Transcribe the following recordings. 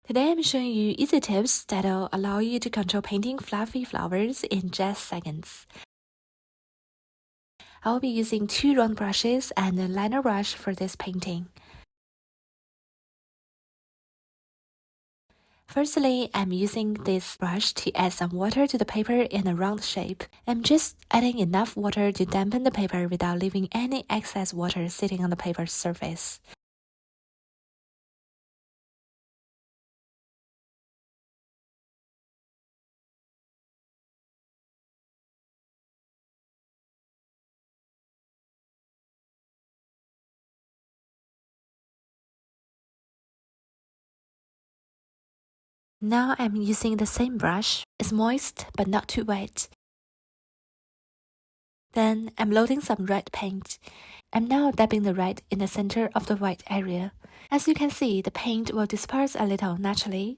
Today I'm showing you easy tips that'll allow you to control painting fluffy flowers in just seconds. I'll be using 2 round brushes and a liner brush for this painting. Firstly, I'm using this brush to add some water to the paper in a round shape. I'm just adding enough water to dampen the paper without leaving any excess water sitting on the paper's surface. Now I'm using the same brush. It's moist but not too wet. Then I'm loading some red paint. I'm now dabbing the red in the center of the white area. As you can see, the paint will disperse a little naturally.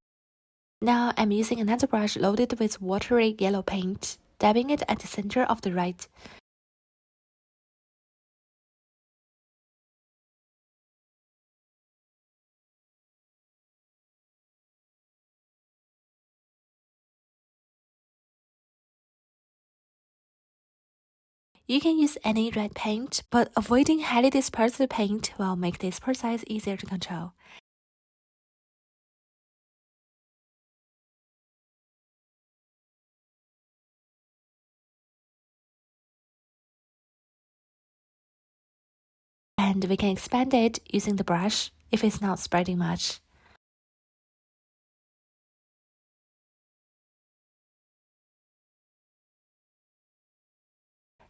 Now I'm using another brush loaded with watery yellow paint, dabbing it at the center of the red. You can use any red paint, but avoiding highly dispersed paint will make this process easier to control. And we can expand it using the brush if it's not spreading much.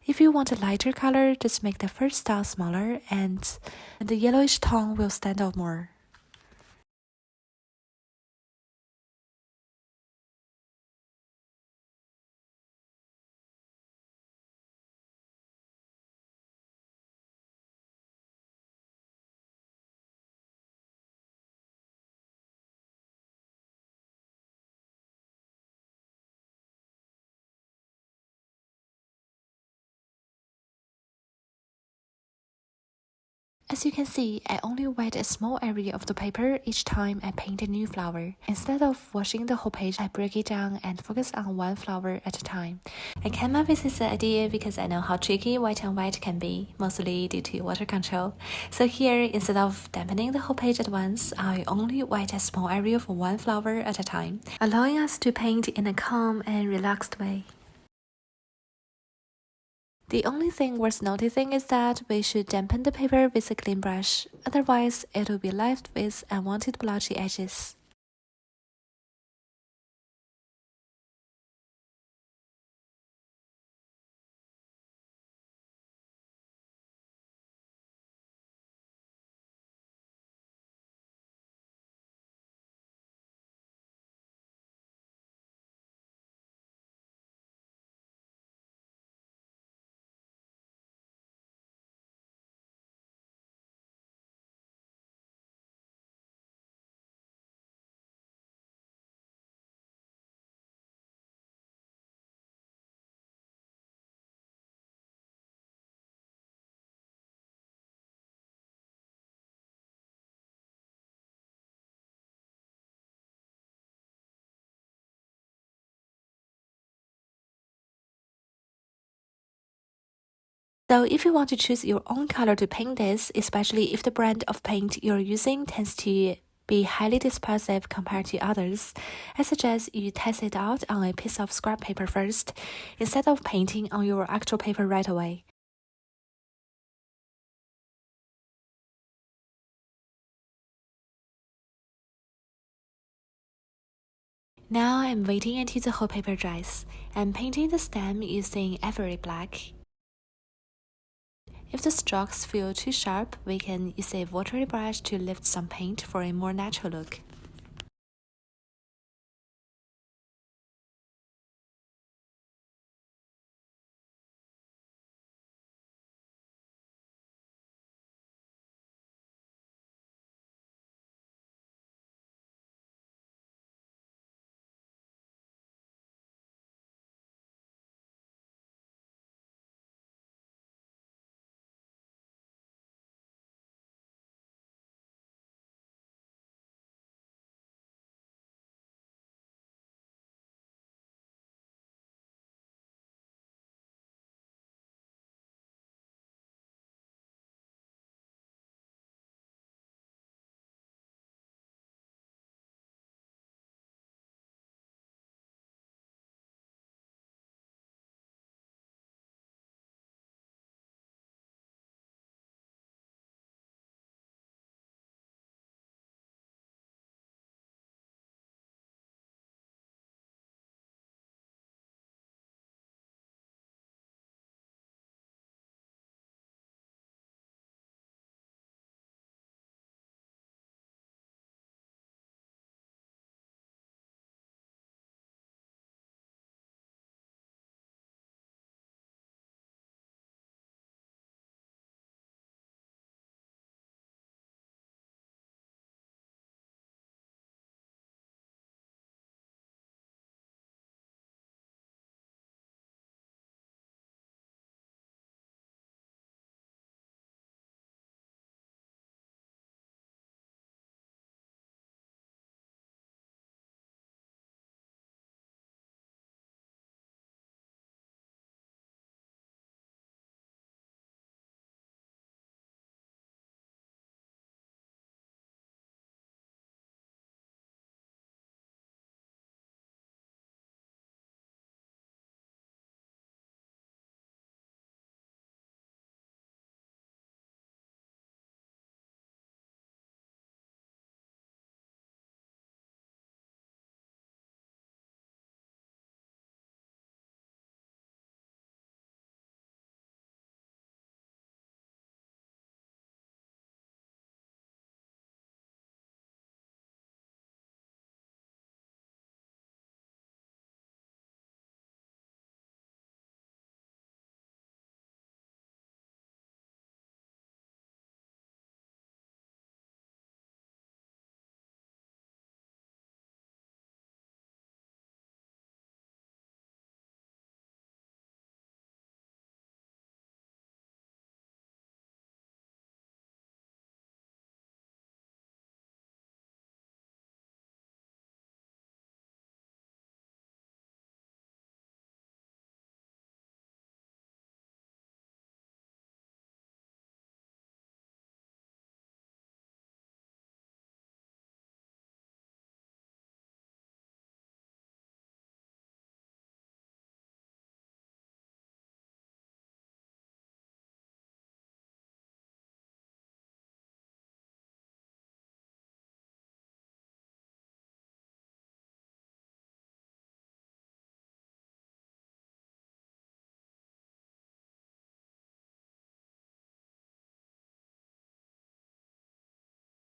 If you want a lighter color, just make the first dot smaller and the yellowish tone will stand out more. As you can see, I only wet a small area of the paper each time I paint a new flower. Instead of washing the whole page, I break it down and focus on one flower at a time. I came up with this idea because I know how tricky white on white can be, mostly due to water control. So here, instead of dampening the whole page at once, I only wet a small area for one flower at a time, allowing us to paint in a calm and relaxed way. The only thing worth noticing is that we should dampen the paper with a clean brush, otherwise it will be left with unwanted blotchy edges. So if you want to choose your own color to paint this, especially if the brand of paint you're using tends to be highly dispersive compared to others, I suggest you test it out on a piece of scrap paper first, instead of painting on your actual paper right away. Now I'm waiting until the whole paper dries. I'm painting the stem using ivory black. If the strokes feel too sharp, we can use a watery brush to lift some paint for a more natural look.